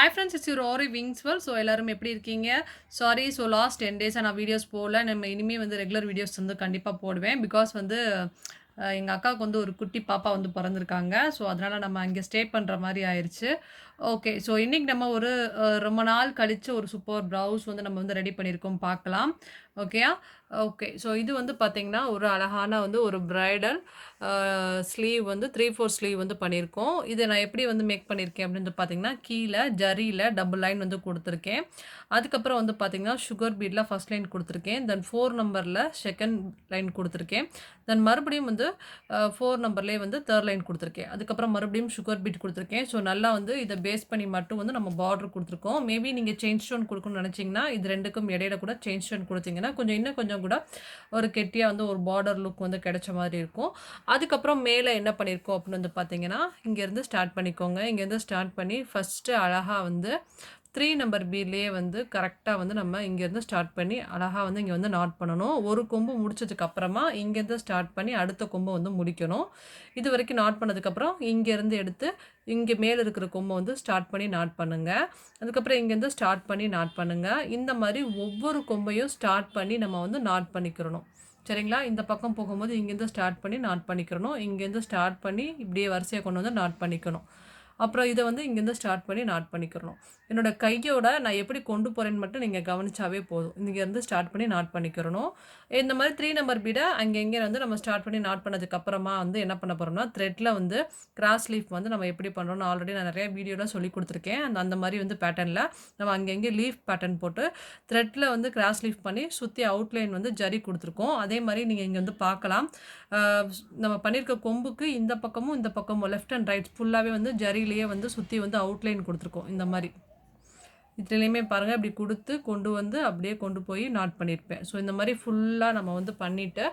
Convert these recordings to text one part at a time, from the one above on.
Hi friends, it's your Aariwingsworld. So எல்லாரும் எப்படி இருக்கீங்க? சாரி, ஸோ லாஸ்ட் 10 டேஸாக நான் வீடியோஸ் போடல. நம்ம இனிமேல் வந்து ரெகுலர் வீடியோஸ் வந்து கண்டிப்பாக போடுவேன். பிகாஸ் வந்து எங்கள் அக்காவுக்கு வந்து ஒரு குட்டி பாப்பா வந்து பிறந்திருக்காங்க. ஸோ அதனால் நம்ம அங்கே ஸ்டே பண்ணுற மாதிரி ஆயிடுச்சு. ஓகே, ஸோ இன்றைக்கி நம்ம ஒரு ரொம்ப நாள் கழித்து ஒரு சூப்பர் ப்ளவுஸ் வந்து நம்ம வந்து ரெடி பண்ணியிருக்கோம், பார்க்கலாம். ஓகேயா? ஓகே, ஸோ இது வந்து பார்த்திங்கன்னா ஒரு அழகான வந்து ஒரு பிரைடல் ஸ்லீவ் வந்து 3/4 ஸ்லீவ் வந்து பண்ணியிருக்கோம். இதை நான் எப்படி வந்து மேக் பண்ணியிருக்கேன் அப்படின்னு பார்த்தீங்கன்னா, கீழே ஜரியில் டபுள் லைன் வந்து கொடுத்துருக்கேன். அதுக்கப்புறம் வந்து பார்த்திங்கன்னா சுகர் பீடில் ஃபஸ்ட் லைன் கொடுத்துருக்கேன். தென் 4 நம்பரில் செகண்ட் லைன் கொடுத்துருக்கேன். தென் மறுபடியும் வந்து 4 நம்பர்லேயே வந்து தேர்ட் லைன் கொடுத்துருக்கேன். அதுக்கப்புறம் மறுபடியும் சுகர் பீட் கொடுத்துருக்கேன். ஸோ நல்லா வந்து இதை பேஸ் பண்ணி மட்டும் வந்து நம்ம பார்டர் கொடுத்துருக்கோம். மேபி நீங்கள் செயின் ஸ்டோன் கொடுக்கணும்னு நினச்சிங்கன்னா இது ரெண்டுக்கும் இடையில கூட செயின் ஸ்டோன் கொடுத்தீங்கன்னா இன்னும் கொஞ்சம் கூட ஒரு கெட்டியாக வந்து ஒரு பார்டர் லுக் வந்து கிடைச்ச மாதிரி இருக்கும். அதுக்கப்புறம் மேலே என்ன பண்ணியிருக்கோம் அப்படின்னு வந்து பார்த்தீங்கன்னா, இங்கேருந்து ஸ்டார்ட் பண்ணிக்கோங்க. இங்கேருந்து ஸ்டார்ட் பண்ணி ஃபஸ்ட்டு அழகாக வந்து 3 நம்பர் பீட்லேயே வந்து கரெக்டாக வந்து நம்ம இங்கேருந்து ஸ்டார்ட் பண்ணி அழகாக வந்து இங்கே வந்து நாட் பண்ணணும். ஒரு கொம்பு முடிச்சதுக்கப்புறமா இங்கேருந்து ஸ்டார்ட் பண்ணி அடுத்த கொம்பை வந்து முடிக்கணும். இது வரைக்கும் நாட் பண்ணதுக்கப்புறம் இங்கேருந்து எடுத்து இங்கே மேலே இருக்கிற கொம்பை வந்து ஸ்டார்ட் பண்ணி நாட் பண்ணுங்கள். அதுக்கப்புறம் இங்கேருந்து ஸ்டார்ட் பண்ணி நாட் பண்ணுங்கள். இந்த மாதிரி ஒவ்வொரு கொம்பையும் ஸ்டார்ட் பண்ணி நம்ம வந்து நாட் பண்ணிக்கிறணும். சரிங்களா? இந்த பக்கம் போகும்போது இங்கேருந்து ஸ்டார்ட் பண்ணி நாட் பண்ணிக்கிறணும். இங்கேருந்து ஸ்டார்ட் பண்ணி இப்படியே வரிசையாக கொண்டு வந்து நாட் பண்ணிக்கணும். அப்புறம் இதை வந்து இங்கேருந்து ஸ்டார்ட் பண்ணி நாட் பண்ணிக்கிறணும். என்னோடய கையோட நான் எப்படி கொண்டு போகிறேன்னு மட்டும் நீங்கள் கவனிச்சாவே போதும். இங்கேருந்து ஸ்டார்ட் பண்ணி நாட் பண்ணிக்கிறணும். இந்த மாதிரி 3 நம்பர் பீடை அங்கங்கே வந்து நம்ம ஸ்டார்ட் பண்ணி நாட் பண்ணதுக்கப்புறமா வந்து என்ன பண்ண போகிறோம்னா, த்ரெட்டில் வந்து கிராஸ் லீஃப் வந்து நம்ம எப்படி பண்ணுறோம்னு ஆல்ரெடி நான் நிறைய வீடியோலாம் சொல்லி கொடுத்துருக்கேன். அந்த மாதிரி வந்து பேட்டர்னில் நம்ம அங்கங்கே லீஃப் பேட்டர்ன் போட்டு த்ரெட்டில் வந்து கிராஸ் லீஃப் பண்ணி சுற்றி அவுட்லைன் வந்து ஜரி கொடுத்துருக்கோம். அதே மாதிரி நீங்கள் இங்கே வந்து பார்க்கலாம். நம்ம பண்ணியிருக்க கொம்புக்கு இந்த பக்கமும் இந்த பக்கமும் லெஃப்ட் அண்ட் ரைட் ஃபுல்லாகவே வந்து ஜரியிலேயே வந்து சுற்றி வந்து அவுட்லைன் கொடுத்துருக்கோம். இந்த மாதிரி இதுலேயுமே பாருங்கள், இப்படி கொடுத்து கொண்டு வந்து அப்படியே கொண்டு போய் நாட் பண்ணியிருப்பேன். ஸோ இந்த மாதிரி ஃபுல்லாக நம்ம வந்து பண்ணிவிட்டு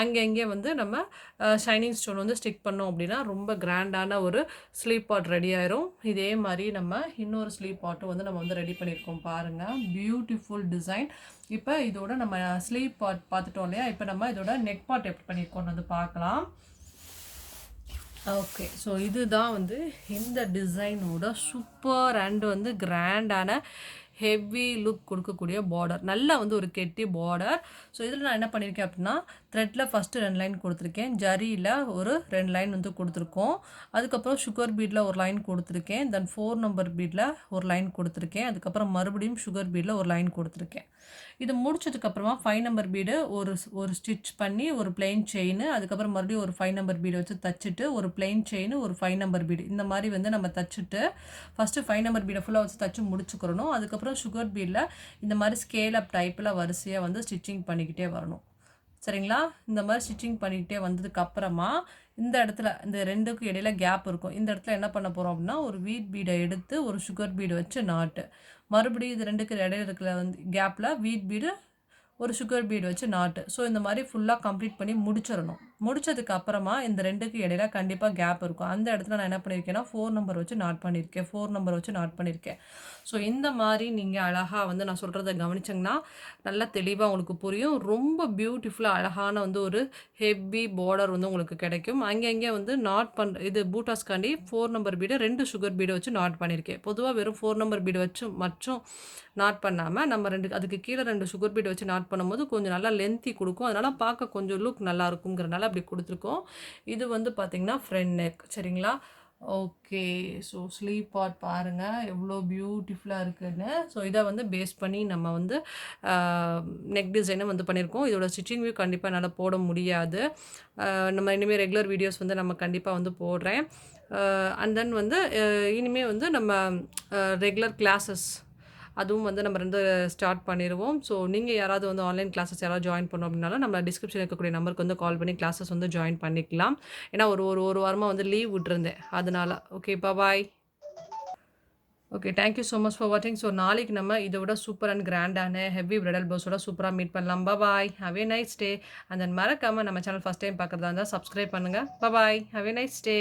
அங்கே வந்து நம்ம ஷைனிங் ஸ்டோன் வந்து ஸ்டிக் பண்ணோம் அப்படின்னா ரொம்ப கிராண்டான ஒரு ஸ்லீவ் பாட் ரெடி ஆயிரும். இதே மாதிரி நம்ம இன்னொரு ஸ்லீவ் பாட்டும் வந்து நம்ம வந்து ரெடி பண்ணியிருக்கோம். பாருங்கள், பியூட்டிஃபுல் டிசைன். இப்போ இதோட நம்ம ஸ்லீவ் பாட் பார்த்துட்டோம் இல்லையா? இப்போ நம்ம இதோட நெக் பாட் எப்படி பண்ணியிருக்கோம்னு வந்து பார்க்கலாம். ஓகே, ஸோ இதுதான் வந்து இந்த டிசைனோட சூப்பர் அண்ட் வந்து கிராண்டான ஹெவி லுக் கொடுக்கக்கூடிய பார்டர். நல்லா வந்து ஒரு கெட்டி பார்டர். ஸோ இதில் நான் என்ன பண்ணியிருக்கேன் அப்படின்னா, த்ரெட்டில் ஃபஸ்ட்டு 2 லைன் கொடுத்துருக்கேன். ஜரியில் ஒரு 2 லைன் வந்து கொடுத்துருக்கோம். அதுக்கப்புறம் சுகர் பீடில் ஒரு லைன் கொடுத்துருக்கேன். தென் 4 நம்பர் பீடில் ஒரு லைன் கொடுத்துருக்கேன். அதுக்கப்புறம் மறுபடியும் சுகர் பீடில் ஒரு லைன் கொடுத்துருக்கேன். இது முடிச்சதுக்கப்புறமா 5 நம்பர் பீடு ஒரு ஸ்டிச் பண்ணி ஒரு பிளெயின் செயின், அதுக்கப்புறம் மறுபடியும் ஒரு 5 நம்பர் பீடு வச்சு தச்சுட்டு ஒரு பிளெயின் செயின், ஒரு 5 நம்பர் பீடு இந்த மாதிரி வந்து நம்ம தச்சுட்டு ஃபஸ்ட்டு 5 நம்பர் பீடை ஃபுல்லாக வச்சு தச்சு முடிச்சுக்கிறணும். அதுக்கப்புறம் சுகர் பீடில் இந்த மாதிரி ஸ்கேல் அப் டைப்பில் வரிசையாக வந்து ஸ்டிச்சிங் பண்ணிக்கிட்டே வரணும். சரிங்களா? இந்த மாதிரி ஸ்டிச்சிங் பண்ணிக்கிட்டே வந்ததுக்கப்புறமா இந்த இடத்துல இந்த ரெண்டுக்கும் இடையில கேப் இருக்கும். இந்த இடத்துல என்ன பண்ண போகிறோம் அப்படின்னா, ஒரு வீட் பீடை எடுத்து ஒரு சுகர் பீடு வச்சு நாட்டு, மறுபடியும் இது ரெண்டுக்கு இடையில இருக்கிற வந்து கேப்பில் வீட் பீடு ஒரு சுகர் பீடு வச்சு நாட்டு. ஸோ இந்த மாதிரி ஃபுல்லாக கம்ப்ளீட் பண்ணி முடிச்சிடணும். முடிச்சதுக்கு அப்புறமா இந்த ரெண்டுக்கு இடையில கண்டிப்பாக கேப் இருக்கும். அந்த இடத்துல நான் என்ன பண்ணியிருக்கேன்னா 4 நம்பர் வச்சு நாட் பண்ணியிருக்கேன். 4 நம்பர் வச்சு நாட் பண்ணியிருக்கேன். ஸோ இந்த மாதிரி நீங்கள் அழகாக வந்து நான் சொல்கிறத கவனிச்சிங்கன்னா நல்லா தெளிவாக உங்களுக்கு புரியும். ரொம்ப பியூட்டிஃபுல்லாக அழகான வந்து ஒரு ஹெவி பார்டர் வந்து உங்களுக்கு கிடைக்கும். அங்கங்கே வந்து நாட் இது பூட்டாஸ்காண்டி 4 நம்பர் பீடை 2 சுகர் பீடை வச்சு நாட் பண்ணியிருக்கேன். பொதுவாக வெறும் 4 நம்பர் பீடை வச்சு மட்டும் நாட் பண்ணாமல் நம்ம அதுக்கு கீழே 2 சுகர் பீடை வச்சு நாட் பண்ணும்போது கொஞ்சம் நல்லா லென்த்தி கொடுக்கும். அதனால் பார்க்க கொஞ்சம் லுக் நல்லா இருக்குங்கிறனால அப்படி கொடுத்துருக்கோம். இது வந்து பார்த்திங்கன்னா ஃப்ரண்ட் நெக். சரிங்களா? ஓகே, ஸோ ஸ்லீவ் பார்ட் பாருங்கள் எவ்வளோ பியூட்டிஃபுல்லாக இருக்குதுன்னு. ஸோ இதை வந்து பேஸ் பண்ணி நம்ம வந்து நெக் டிசைனும் வந்து பண்ணியிருக்கோம். இதோட ஸ்டிச்சிங் வியூ கண்டிப்பாக என்னால் போட முடியாது. நம்ம இனிமேல் ரெகுலர் வீடியோஸ் வந்து நம்ம கண்டிப்பாக வந்து போடுறேன். அண்ட் தென் வந்து இனிமேல் வந்து நம்ம ரெகுலர் கிளாஸஸ் அதுவும் வந்து நம்ம ஸ்டார்ட் பண்ணிடுவோம். ஸோ நீங்கள் யாராவது வந்து ஆன்லைன் கிளாஸஸ் யாராவது ஜாயின் பண்ணோம் அப்படின்னாலும் நம்ம டிஸ்கிரிப்ஷன் இருக்கக்கூடிய நம்பருக்கு வந்து கால் பண்ணி கிளாஸஸ் வந்து ஜாயின் பண்ணிக்கலாம். ஏன்னா ஒரு வாரமாக வந்து லீவ் விட்டுருந்தேன் அதனால். Okay, bye. Okay, thank you so much for வாட்சிங். ஸோ நாளைக்கு நம்ம இதை விட சூப்பர் அண்ட் கிராண்டான ஹெவி பிரைடல் ப்ளவுஸோட சூப்பராக மீட் பண்ணலாம். Bye, have a nice day. And then மறக்காமல் நம்ம சேனல் ஃபஸ்ட் டைம் பார்க்குறதா இருந்தால் சப்ஸ்கிரைப் பண்ணுங்கள். Bye, have a nice day.